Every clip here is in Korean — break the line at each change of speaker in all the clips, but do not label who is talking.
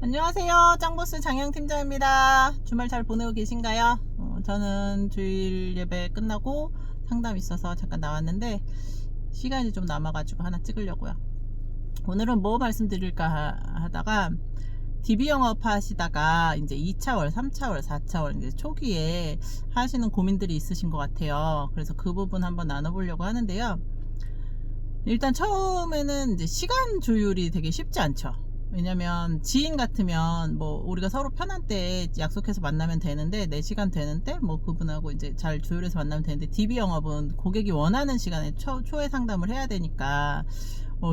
안녕하세요. 짱보스 장영팀장입니다. 주말 잘 보내고 계신가요? 저는 주일 예배 끝나고 상담 있어서 잠깐 나왔는데 시간이 좀 남아가지고 하나 찍으려고요. 오늘은 뭐 말씀드릴까 하다가 DB 영업 하시다가 이제 2차월, 3차월, 4차월 이제 초기에 하시는 고민들이 있으신 것 같아요. 그래서 그 부분 한번 나눠보려고 하는데요. 일단 처음에는 이제 시간 조율이 되게 쉽지 않죠. 왜냐면 지인 같으면 뭐 우리가 서로 편한 때 약속해서 만나면 되는데, 내 시간 되는 때 뭐 그분하고 이제 잘 조율해서 만나면 되는데, DB 영업은 고객이 원하는 시간에 초회 상담을 해야 되니까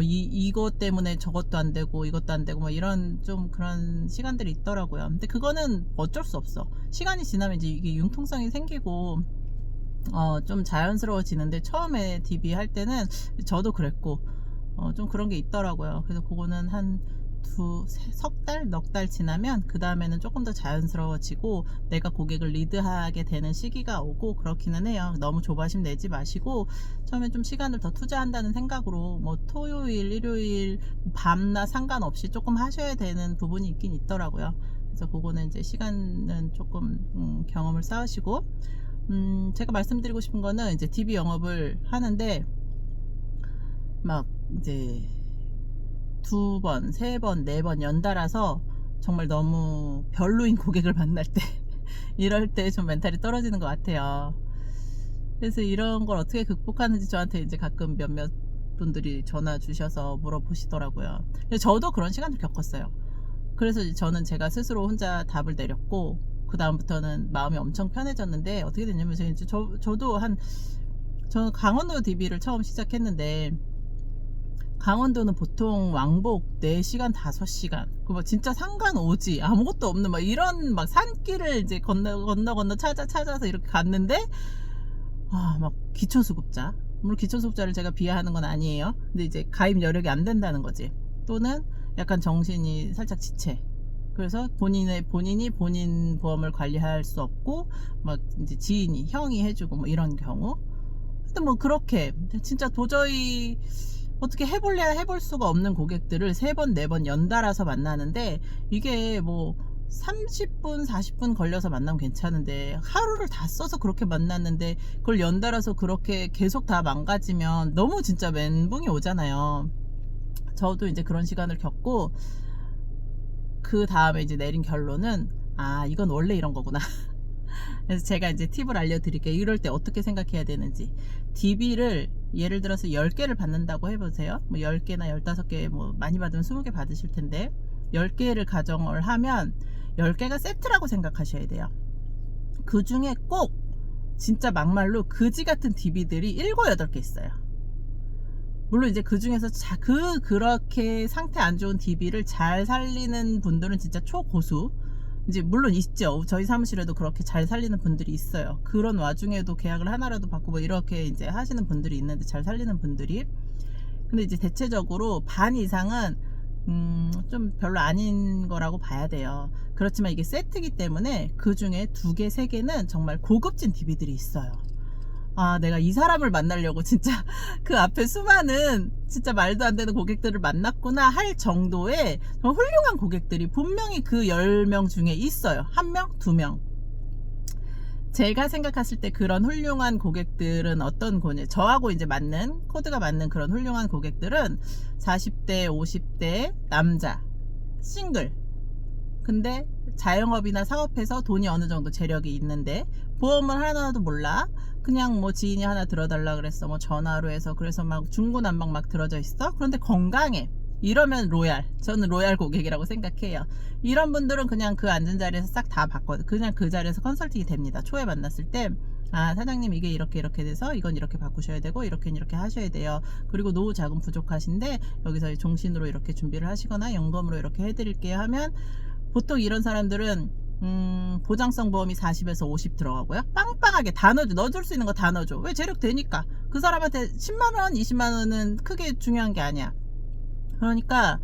이것 때문에 저것도 안 되고 이것도 안 되고 뭐 이런 좀 그런 시간들이 있더라고요. 근데 그거는 어쩔 수 없어. 시간이 지나면 이제 이게 융통성이 생기고 좀 자연스러워지는데, 처음에 DB 할 때는 저도 그랬고 좀 그런 게 있더라고요. 그래서 그거는 한 석 달, 넉 달 지나면 그 다음에는 조금 더 자연스러워지고 내가 고객을 리드하게 되는 시기가 오고 그렇기는 해요. 너무 조바심 내지 마시고 처음에 좀 시간을 더 투자한다는 생각으로 뭐 토요일, 일요일, 밤낮 상관없이 조금 하셔야 되는 부분이 있긴 있더라고요. 그래서 그거는 이제 시간은 조금 경험을 쌓으시고, 제가 말씀드리고 싶은 거는 이제 DB 영업을 하는데 막 이제 2번, 3번, 4번 연달아서 정말 너무 별로인 고객을 만날 때 이럴 때 좀 멘탈이 떨어지는 것 같아요. 그래서 이런 걸 어떻게 극복하는지 저한테 이제 가끔 몇몇 분들이 전화 주셔서 물어보시더라고요. 저도 그런 시간을 겪었어요. 그래서 저는 제가 스스로 혼자 답을 내렸고, 그 다음부터는 마음이 엄청 편해졌는데, 어떻게 됐냐면 저도 저는 강원도 DB를 처음 시작했는데, 강원도는 보통 왕복 4시간, 5시간. 그 진짜 상관오지. 아무것도 없는 이런 산길을 이제 건너 찾아서 이렇게 갔는데, 막 기초수급자. 물론 기초수급자를 제가 비하하는 건 아니에요. 근데 이제 가입 여력이 안 된다는 거지. 또는 약간 정신이 살짝 지체. 그래서 본인이 본인 보험을 관리할 수 없고, 이제 지인이, 형이 해주고 뭐 이런 경우. 근데 뭐 그렇게 진짜 도저히 어떻게 해볼 수가 없는 고객들을 3번, 4번 연달아서 만나는데, 이게 뭐 30분, 40분 걸려서 만나면 괜찮은데, 하루를 다 써서 그렇게 만났는데, 그걸 연달아서 그렇게 계속 다 망가지면 너무 진짜 멘붕이 오잖아요. 저도 이제 그런 시간을 겪고, 그 다음에 이제 내린 결론은, 이건 원래 이런 거구나. 그래서 제가 이제 팁을 알려드릴게요. 이럴 때 어떻게 생각해야 되는지. DB를 예를 들어서 10개를 받는다고 해보세요. 뭐 10개나 15개, 뭐 많이 받으면 20개 받으실 텐데, 10개를 가정을 하면 10개가 세트라고 생각하셔야 돼요. 그 중에 꼭 진짜 막말로 그지 같은 DB들이 7, 8개 있어요. 물론 이제 그 중에서 그렇게 상태 안 좋은 DB를 잘 살리는 분들은 진짜 초고수. 이제 물론 있죠. 저희 사무실에도 그렇게 잘 살리는 분들이 있어요. 그런 와중에도 계약을 하나라도 받고 뭐 이렇게 이제 하시는 분들이 있는데, 잘 살리는 분들이. 근데 이제 대체적으로 반 이상은 좀 별로 아닌 거라고 봐야 돼요. 그렇지만 이게 세트이기 때문에 그 중에 2개, 3개는 정말 고급진 DB들이 있어요. 내가 이 사람을 만나려고 진짜 그 앞에 수많은 진짜 말도 안 되는 고객들을 만났구나 할 정도의 정말 훌륭한 고객들이 분명히 그 10명 중에 있어요. 1명, 2명. 제가 생각했을 때 그런 훌륭한 고객들은 어떤 고객, 저하고 이제 코드가 맞는 그런 훌륭한 고객들은 40대, 50대 남자, 싱글. 근데 자영업이나 사업해서 돈이 어느 정도 재력이 있는데, 보험을 하나도 몰라. 그냥 뭐 지인이 하나 들어달라 그랬어. 뭐 전화로 해서. 그래서 막 중구난방 막 들어져 있어. 그런데 건강해. 이러면 저는 로얄 고객이라고 생각해요. 이런 분들은 그냥 그 앉은 자리에서 싹 다 받거든. 그냥 그 자리에서 컨설팅이 됩니다. 초에 만났을 때, 사장님 이게 이렇게 돼서 이건 이렇게 바꾸셔야 되고 이렇게 하셔야 돼요. 그리고 노후 자금 부족하신데 여기서 종신으로 이렇게 준비를 하시거나 연금으로 이렇게 해드릴게요 하면, 보통 이런 사람들은 보장성 보험이 40에서 50 들어가고요. 빵빵하게 다 넣어줄 수 있는 거 다 넣어줘. 왜? 재력 되니까. 그 사람한테 10만원, 20만원은 크게 중요한 게 아니야. 그러니까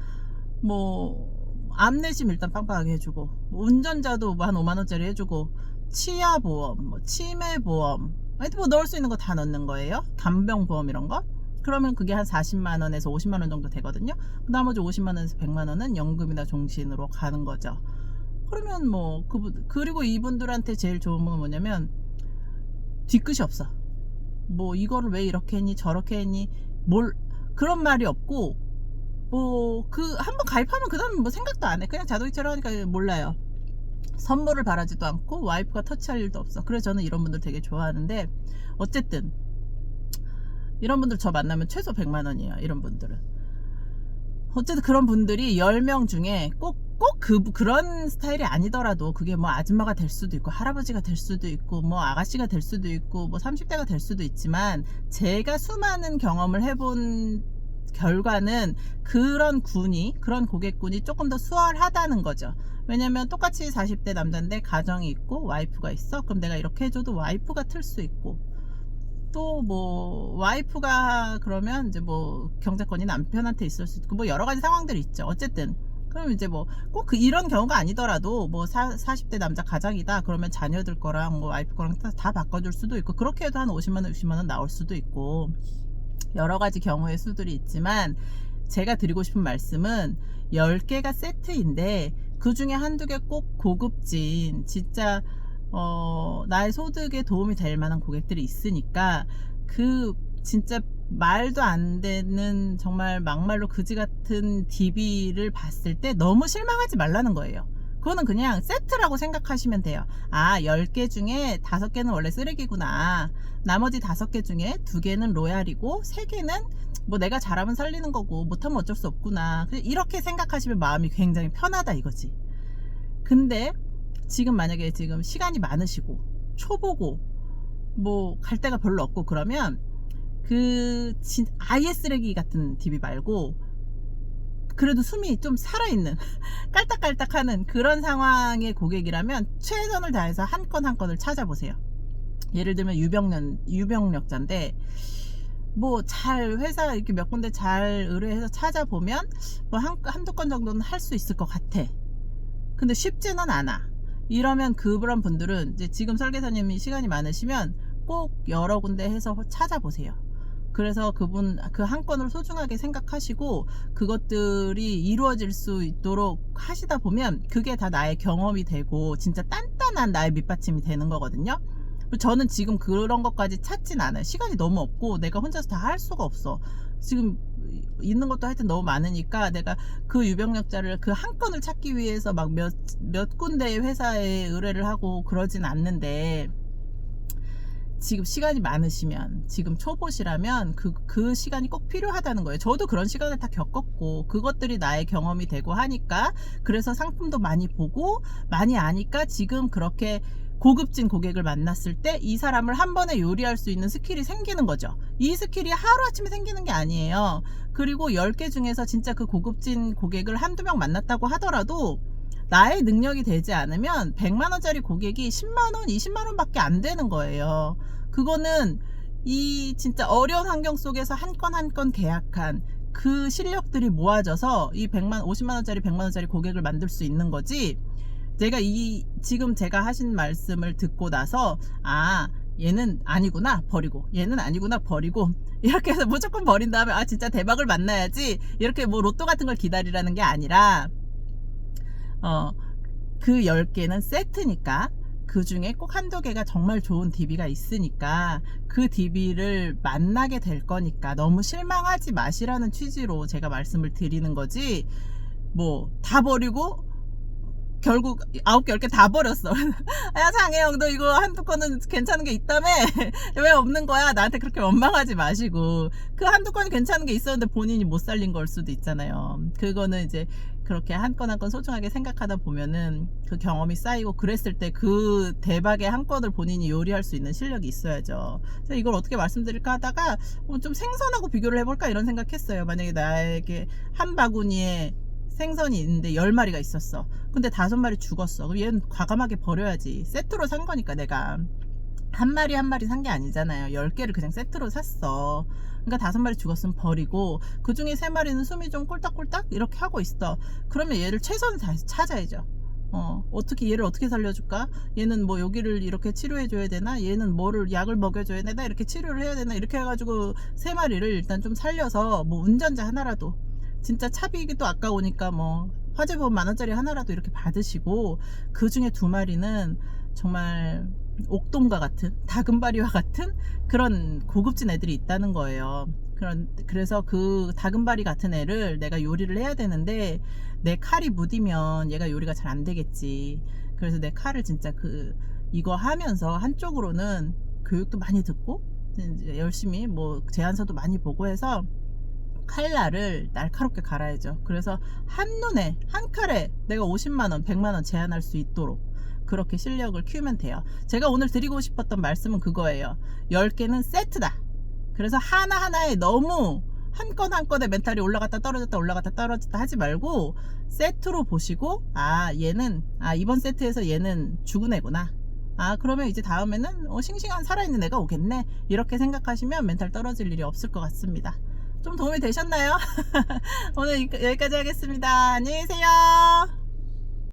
뭐 암내심 일단 빵빵하게 해주고, 운전자도 뭐 한 5만원짜리 해주고, 치아보험, 뭐 치매보험, 하여튼 뭐 넣을 수 있는 거 다 넣는 거예요. 간병보험 이런 거. 그러면 그게 한 40만 원에서 50만 원 정도 되거든요. 나머지 50만 원에서 100만 원은 연금이나 종신으로 가는 거죠. 그러면 뭐 그리고 이분들한테 제일 좋은 건 뭐냐면 뒤끝이 없어. 뭐 이거를 왜 이렇게 했니 저렇게 했니 뭘 그런 말이 없고, 뭐 그 한번 가입하면 그 다음에 뭐 생각도 안 해. 그냥 자동이체로 하니까 몰라요. 선물을 바라지도 않고 와이프가 터치할 일도 없어. 그래서 저는 이런 분들 되게 좋아하는데, 어쨌든 이런 분들 저 만나면 최소 100만 원이에요. 이런 분들은. 어쨌든 그런 분들이 10명 중에 꼭 그런 스타일이 아니더라도, 그게 뭐 아줌마가 될 수도 있고 할아버지가 될 수도 있고 뭐 아가씨가 될 수도 있고 뭐 30대가 될 수도 있지만, 제가 수많은 경험을 해본 결과는 그런 고객군이 조금 더 수월하다는 거죠. 왜냐면 똑같이 40대 남자인데 가정이 있고 와이프가 있어. 그럼 내가 이렇게 해줘도 와이프가 틀 수 있고, 또 뭐 와이프가 그러면 이제 뭐 경제권이 남편한테 있을 수 있고 뭐 여러 가지 상황들이 있죠. 어쨌든 그럼 이제 뭐 꼭 이런 경우가 아니더라도 뭐 40대 남자 가장이다 그러면 자녀들 거랑 뭐 와이프 거랑 다 바꿔줄 수도 있고, 그렇게 해도 한 50만 원 60만 원 나올 수도 있고, 여러 가지 경우의 수들이 있지만, 제가 드리고 싶은 말씀은 10개가 세트인데 그 중에 한두 개 꼭 고급진, 진짜 나의 소득에 도움이 될 만한 고객들이 있으니까, 그 진짜 말도 안 되는 정말 막말로 그지 같은 DB를 봤을 때 너무 실망하지 말라는 거예요. 그거는 그냥 세트라고 생각하시면 돼요. 아, 10개 중에 5개는 원래 쓰레기구나. 나머지 5개 중에 2개는 로얄이고 3개는 뭐 내가 잘하면 살리는 거고 못하면 어쩔 수 없구나. 이렇게 생각하시면 마음이 굉장히 편하다 이거지. 근데 지금 만약에 지금 시간이 많으시고 초보고 뭐 갈 데가 별로 없고 그러면 아예 쓰레기 같은 DB 말고 그래도 숨이 좀 살아있는 깔딱깔딱하는 그런 상황의 고객이라면 최선을 다해서 한 건 한 건을 찾아보세요. 예를 들면 유병력자인데 뭐 잘 회사 이렇게 몇 군데 잘 의뢰해서 찾아보면 뭐 한두 건 정도는 할 수 있을 것 같아. 근데 쉽지는 않아. 이러면 그런 분들은 이제 지금 설계사님이 시간이 많으시면 꼭 여러 군데 해서 찾아보세요. 그래서 그 한 건을 소중하게 생각하시고 그것들이 이루어질 수 있도록 하시다 보면 그게 다 나의 경험이 되고 진짜 단단한 나의 밑받침이 되는 거거든요. 저는 지금 그런 것까지 찾진 않아요. 시간이 너무 없고 내가 혼자서 다 할 수가 없어. 지금 있는 것도 하여튼 너무 많으니까 내가 그 유병력자를 그 한 건을 찾기 위해서 막 몇 군데의 회사에 의뢰를 하고 그러진 않는데, 지금 시간이 많으시면, 지금 초보시라면 그 시간이 꼭 필요하다는 거예요. 저도 그런 시간을 다 겪었고 그것들이 나의 경험이 되고 하니까, 그래서 상품도 많이 보고 많이 아니까 지금 그렇게 고급진 고객을 만났을 때 이 사람을 한 번에 요리할 수 있는 스킬이 생기는 거죠. 이 스킬이 하루아침에 생기는 게 아니에요. 그리고 10개 중에서 진짜 그 고급진 고객을 한두 명 만났다고 하더라도 나의 능력이 되지 않으면 100만원짜리 고객이 10만원, 20만원 밖에 안 되는 거예요. 그거는 이 진짜 어려운 환경 속에서 한 건 한 건 계약한 그 실력들이 모아져서 이 50만원짜리 100만원짜리 고객을 만들 수 있는 거지. 지금 제가 하신 말씀을 듣고 나서 아, 얘는 아니구나 버리고, 얘는 아니구나 버리고, 이렇게 해서 무조건 버린 다음에 아 진짜 대박을 만나야지 이렇게 뭐 로또 같은 걸 기다리라는 게 아니라, 그 10개는 세트니까 그 중에 꼭 한두 개가 정말 좋은 DB가 있으니까 그 DB를 만나게 될 거니까 너무 실망하지 마시라는 취지로 제가 말씀을 드리는 거지, 뭐 다 버리고 결국 9개 10개 다 버렸어. 야 장혜영 너 이거 한두 건은 괜찮은 게 있다며 왜 없는 거야. 나한테 그렇게 원망하지 마시고, 그 한두 건이 괜찮은 게 있었는데 본인이 못 살린 걸 수도 있잖아요. 그거는 이제 그렇게 한 건 한 건 소중하게 생각하다 보면은 그 경험이 쌓이고 그랬을 때 그 대박의 한 건을 본인이 요리할 수 있는 실력이 있어야죠. 그래서 이걸 어떻게 말씀드릴까 하다가 좀 생선하고 비교를 해볼까 이런 생각했어요. 만약에 나에게 한 바구니에 생선이 있는데 10마리가 있었어. 근데 5마리 죽었어. 그럼 얘는 과감하게 버려야지. 세트로 산 거니까 내가 한 마리 한 마리 산 게 아니잖아요. 10개를 그냥 세트로 샀어. 그러니까 5마리 죽었으면 버리고 그 중에 3마리는 숨이 좀 꼴딱꼴딱 이렇게 하고 있어. 그러면 얘를 최선을 다해서 찾아야죠. 어떻게 얘를 어떻게 살려줄까? 얘는 뭐 여기를 이렇게 치료해줘야 되나? 얘는 뭐를 약을 먹여줘야 되나? 이렇게 치료를 해야 되나? 이렇게 해가지고 세 마리를 일단 좀 살려서 뭐 운전자 하나라도 진짜 차비도 아까우니까 뭐 화재보험 10,000원짜리 하나라도 이렇게 받으시고 그 중에 2마리는 정말 옥돔과 같은 다금바리와 같은 그런 고급진 애들이 있다는 거예요. 그래서 그 다금바리 같은 애를 내가 요리를 해야 되는데 내 칼이 무디면 얘가 요리가 잘 안 되겠지. 그래서 내 칼을 진짜 이거 하면서 한쪽으로는 교육도 많이 듣고 이제 열심히 뭐 제안서도 많이 보고 해서 칼날을 날카롭게 갈아야죠. 그래서 한눈에 한 칼에 내가 50만원 100만원 제한할 수 있도록 그렇게 실력을 키우면 돼요. 제가 오늘 드리고 싶었던 말씀은 그거예요. 10개는 세트다. 그래서 하나하나에 너무 한 건 한 건에 멘탈이 올라갔다 떨어졌다 올라갔다 떨어졌다 하지 말고 세트로 보시고 얘는 이번 세트에서 얘는 죽은 애구나. 그러면 이제 다음에는 싱싱한 살아있는 애가 오겠네. 이렇게 생각하시면 멘탈 떨어질 일이 없을 것 같습니다. 좀 도움이 되셨나요? 오늘 여기까지 하겠습니다. 안녕히 계세요.